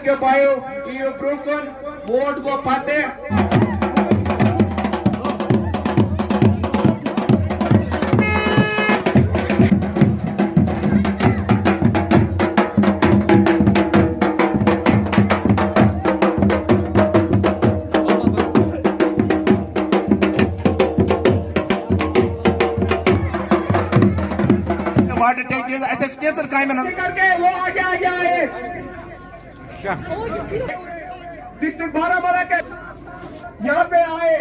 के बायो ये broken vote को पाते वाटर टैंक ऐसे केतर कायम करके वो आगे आए डिस्ट्रिक्ट बारामूला के यहाँ पे आए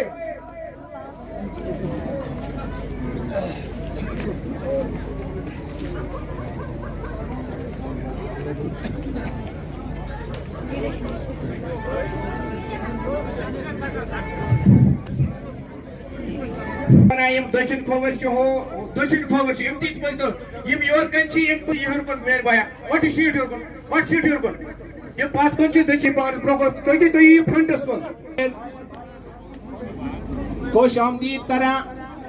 दक्षिण खोवर हो दक्षिण खोवर तीत तो योर कन योर कुन मेर बाया वट शीट योर कुन ये पात कुन दक्षिण पान ब्रोकर चलती तो ये फ्रंटस कुन खुश आमदीद करा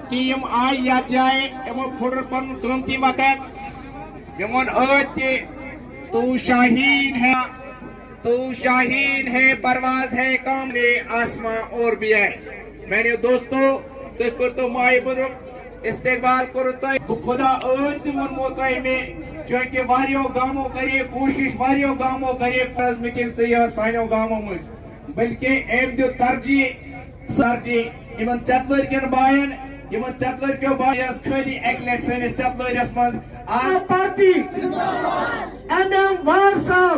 कि यम आय या जाए यमो फोड़ पन क्रंति वक्त यमन अते तू शाहीन है परवाज है काम ने आसमां और भी है मैंने दोस्तों तो कर तो माय बुजुर्ग इस्तेमाल करो तो खुदा वनमो तय में चूंकि वारियो गामो करिए कोशिश वारियो गामो करिए मीटिंग से यह सानो गामो मज बल्कि एम दो तरजीह इमन चतवर केन बायन इमन चतवर के बायस खली एकलेट सनिस चतवरस मज आ पार्टी एमएम वार साहब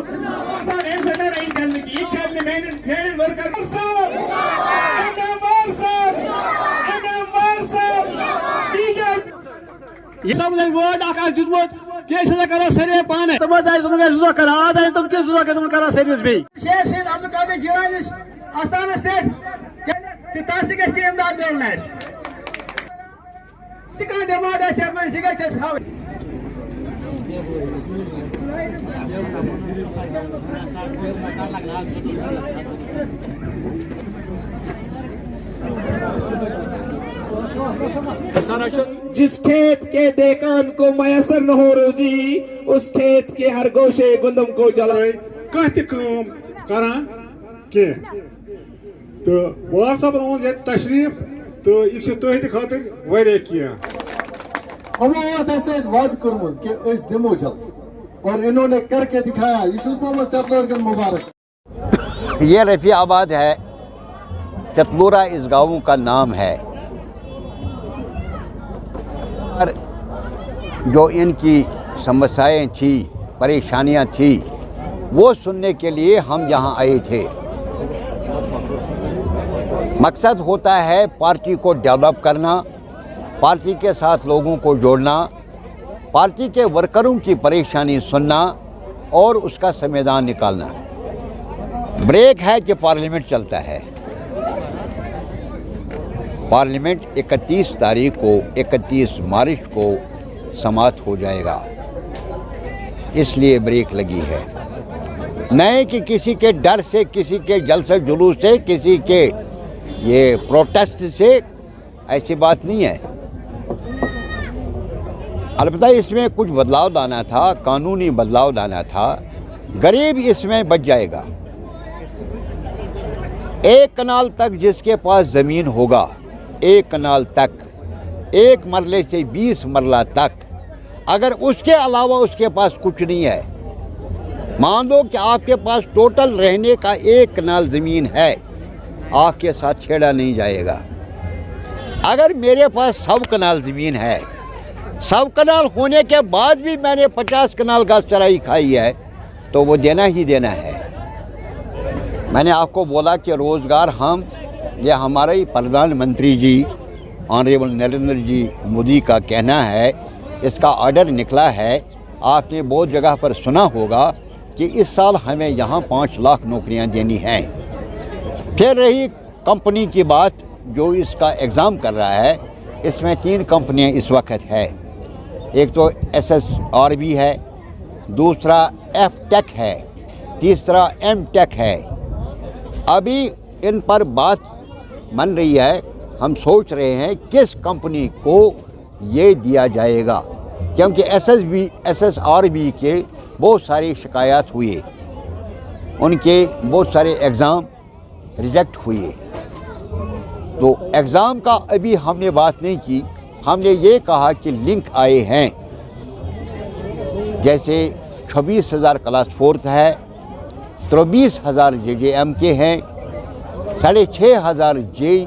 ऐसे नहीं चलने की चलने मैंने वर्कर साहब एमएम वार साहब ये सब लोग वोट आकाश जुटमोट के से करा सर्वे पाने तुम दाई तुम के जुदा करा आ दाई तुम के जुदा के तुम करा सर्विस भी शेख सैयद अब्दुल कादिर जिलानी आस्थानस पे कि तासी के स्कीम दा देना सिका डिमांड है चेयरमैन सिका के साहब जिस खेत के देकान को मयसर न हो रोजी उस खेत के हर गोशे गुंदम को जलाए कह काम करा के तो वार साहब रोज ये तशरीफ तो ये तो खातिर वारे किया हमो ऐसे वाद करमुत कि इस दिमो जल्द और इन्होंने करके दिखाया यूसुफ मोहम्मद चतलोर मुबारक ये रफियाबाद है चतलोरा इस गाँव का नाम है जो इनकी समस्याएं थी परेशानियां थी वो सुनने के लिए हम यहाँ आए थे। मकसद होता है पार्टी को डेवलप करना, पार्टी के साथ लोगों को जोड़ना, पार्टी के वर्करों की परेशानी सुनना और उसका समाधान निकालना। ब्रेक है कि पार्लियामेंट चलता है। पार्लियामेंट 31 तारीख को 31 मार्च को समाप्त हो जाएगा, इसलिए ब्रेक लगी है। नहीं कि किसी के डर से, किसी के जलसे जुलूस से, किसी के ये प्रोटेस्ट से, ऐसी बात नहीं है। अलबत्ता इसमें कुछ बदलाव लाना था, कानूनी बदलाव लाना था। गरीब इसमें बच जाएगा। 1 कनाल तक जिसके पास ज़मीन होगा, 1 कनाल तक, 1 मरले से 20 मरला तक, अगर उसके अलावा उसके पास कुछ नहीं है, मान लो कि आपके पास टोटल रहने का 1 कनाल ज़मीन है, आपके साथ छेड़ा नहीं जाएगा। अगर मेरे पास 100 कनाल ज़मीन है, 100 कनाल होने के बाद भी मैंने 50 कनाल घास चराई खाई है, तो वो देना ही देना है। मैंने आपको बोला कि रोज़गार हम, यह हमारे ही प्रधानमंत्री जी ऑनरेबल नरेंद्र जी मोदी का कहना है, इसका ऑर्डर निकला है। आपने बहुत जगह पर सुना होगा कि इस साल हमें यहाँ 5 लाख नौकरियाँ देनी हैं। फिर रही कंपनी की बात, जो इसका एग्ज़ाम कर रहा है, इसमें 3 कंपनियाँ इस वक्त है। एक तो SSRB है, दूसरा FTech है, तीसरा MTech है। अभी इन पर बात बन रही है। हम सोच रहे हैं किस कंपनी को ये दिया जाएगा, क्योंकि SSRB के बहुत सारी शिकायत हुई। उनके बहुत सारे एग्ज़ाम रिजेक्ट हुए। तो एग्ज़ाम का अभी हमने बात नहीं की, हमने ये कहा कि लिंक आए हैं, जैसे 26,000 क्लास 4th है, 23,000 JJM के हैं, 6,500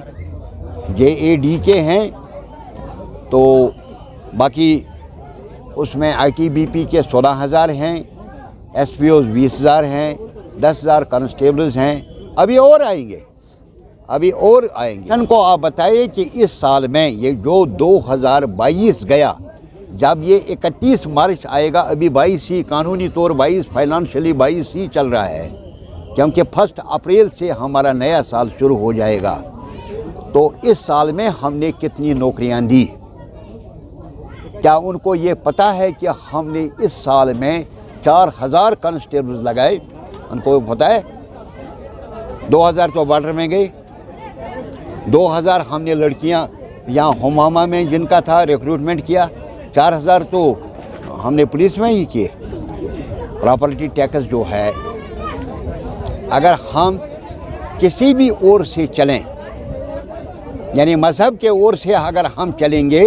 JAD के हैं, तो बाकी उसमें ITBP के 16,000 हैं, SPOs 20,000 हैं, 10,000 कांस्टेबल्स हैं, अभी और आएंगे, अभी और आएंगे। इनको आप बताइए कि इस साल में ये जो 2022 गया, जब ये 31 मार्च आएगा, अभी 22 ही कानूनी तौर 22, फाइनेंशियली 22 ही चल रहा है, क्योंकि 1 अप्रैल से हमारा नया साल शुरू हो जाएगा। तो इस साल में हमने कितनी नौकरियां दी, क्या उनको ये पता है कि हमने इस साल में 4,000 कांस्टेबल्स लगाए? उनको पता है? 2,000 तो बॉर्डर में गए, 2,000 हमने लड़कियां यहाँ हुमामा में जिनका था रिक्रूटमेंट किया, 4,000 तो हमने पुलिस में ही किए। प्रॉपर्टी टैक्स जो है, अगर हम किसी भी ओर से चलें, यानी मज़हब के ओर से अगर हम चलेंगे,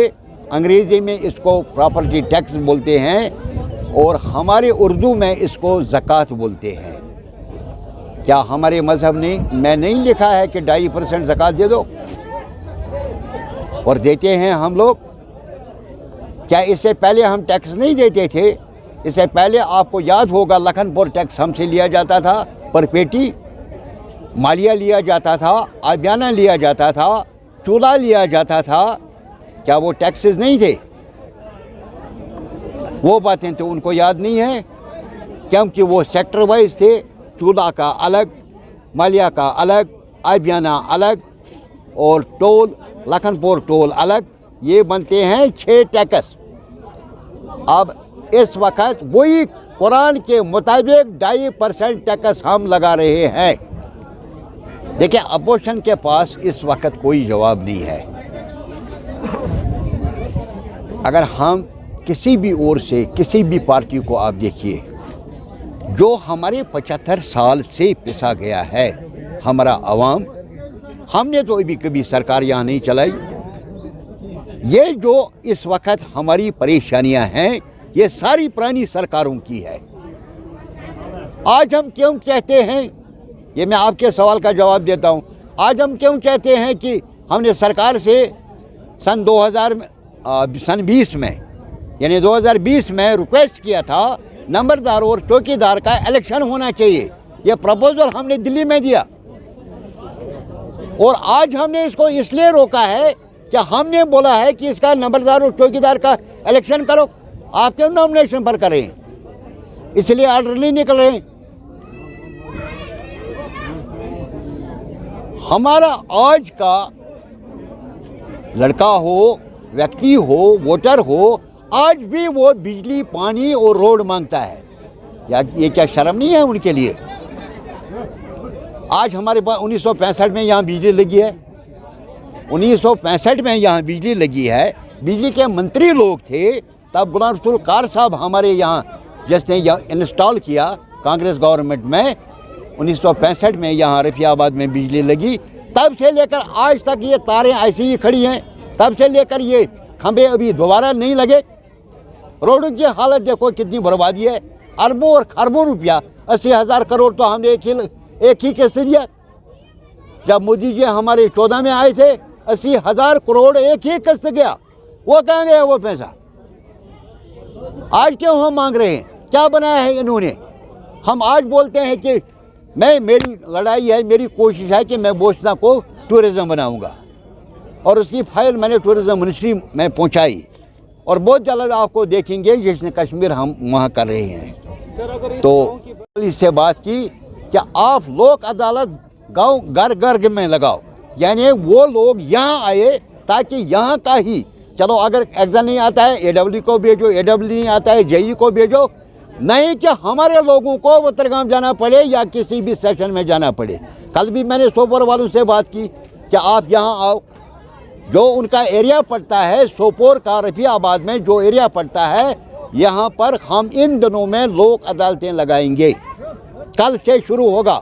अंग्रेज़ी में इसको प्रॉपर्टी टैक्स बोलते हैं और हमारे उर्दू में इसको ज़कात बोलते हैं। क्या हमारे मज़हब ने मैं नहीं लिखा है कि 2.5% ज़कात दे दो, और देते हैं हम लोग? क्या इससे पहले हम टैक्स नहीं देते थे? इससे पहले आपको याद होगा लखनपुर टैक्स हमसे लिया जाता था, पर पेटी मालिया लिया जाता था, आबियाना लिया जाता था, चूल्हा लिया जाता था। क्या वो टैक्सेस नहीं थे? वो बातें तो उनको याद नहीं है, क्योंकि वो सेक्टर वाइज थे। चूल्हा का अलग, मालिया का अलग, आबियाना अलग, और टोल, लखनपुर टोल अलग, ये बनते हैं 6 टैक्स। अब इस वक्त वही कुरान के मुताबिक 2.5% टैक्स हम लगा रहे हैं। देखिए, अपोजिशन के पास इस वक्त कोई जवाब नहीं है। अगर हम किसी भी ओर से किसी भी पार्टी को आप देखिए, जो हमारे 75 साल से पिसा गया है हमारा अवाम, हमने तो अभी कभी सरकार यहाँ नहीं चलाई। ये जो इस वक्त हमारी परेशानियां हैं, ये सारी पुरानी सरकारों की है। आज हम क्यों कहते हैं, ये मैं आपके सवाल का जवाब देता हूँ, आज हम क्यों कहते हैं कि हमने सरकार से सन 2020 में, यानी 2020 में रिक्वेस्ट किया था नंबरदार और चौकीदार का इलेक्शन होना चाहिए। ये प्रपोजल हमने दिल्ली में दिया, और आज हमने इसको इसलिए रोका है कि हमने बोला है कि इसका नंबरदार और चौकीदार का इलेक्शन करो। आप क्यों नॉमिनेशन पर करें? इसलिए ऑर्डर नहीं निकल रहे। हमारा आज का लड़का हो, व्यक्ति हो, वोटर हो, आज भी वो बिजली, पानी और रोड मांगता है। या ये क्या शर्म नहीं है उनके लिए? आज हमारे पास 1965 में यहाँ बिजली लगी है, 1965 में यहाँ बिजली लगी है। बिजली के मंत्री लोग थे तब, गुलाम रसूल कार साहब हमारे यहाँ जिसने इंस्टॉल किया कांग्रेस गवर्नमेंट में, 1965 में यहाँ रफियाबाद में बिजली लगी। तब से लेकर आज तक ये तारें ऐसी ही खड़ी हैं, तब से लेकर ये खंभे अभी दोबारा नहीं लगे। रोडों की हालत देखो कितनी बर्बादी है, अरबों और खरबों रुपया, 80,000 करोड़ तो हमने एक ही किस्त दिया। जब मोदी जी हमारे 14 में आए थे, 80,000 करोड़ एक ही किस्त गया। वो कहाँ गया वो पैसा? आज क्यों हम मांग रहे हैं? क्या बनाया है इन्होंने? हम आज बोलते हैं कि मेरी लड़ाई है, मेरी कोशिश है कि मैं बोचना को टूरिज़्म बनाऊंगा, और उसकी फाइल मैंने टूरिज़्म मिनिस्ट्री में पहुंचाई, और बहुत जल्द आपको देखेंगे जिसने कश्मीर हम वहाँ कर रहे हैं। तो इससे बात की कि आप लोक अदालत गांव घर घर में लगाओ, यानी वो लोग यहाँ आए ताकि यहाँ का ही, चलो अगर एग्जाम नहीं आता है AWE को भेजो, AWE नहीं आता है JE को भेजो, नहीं कि हमारे लोगों को उत्तरगाम जाना पड़े या किसी भी सेशन में जाना पड़े। कल भी मैंने सोपोर वालों से बात की कि आप यहाँ आओ, जो उनका एरिया पड़ता है सोपोर का, रफियाबाद में जो एरिया पड़ता है, यहाँ पर हम इन दिनों में लोक अदालतें लगाएंगे। कल से शुरू होगा।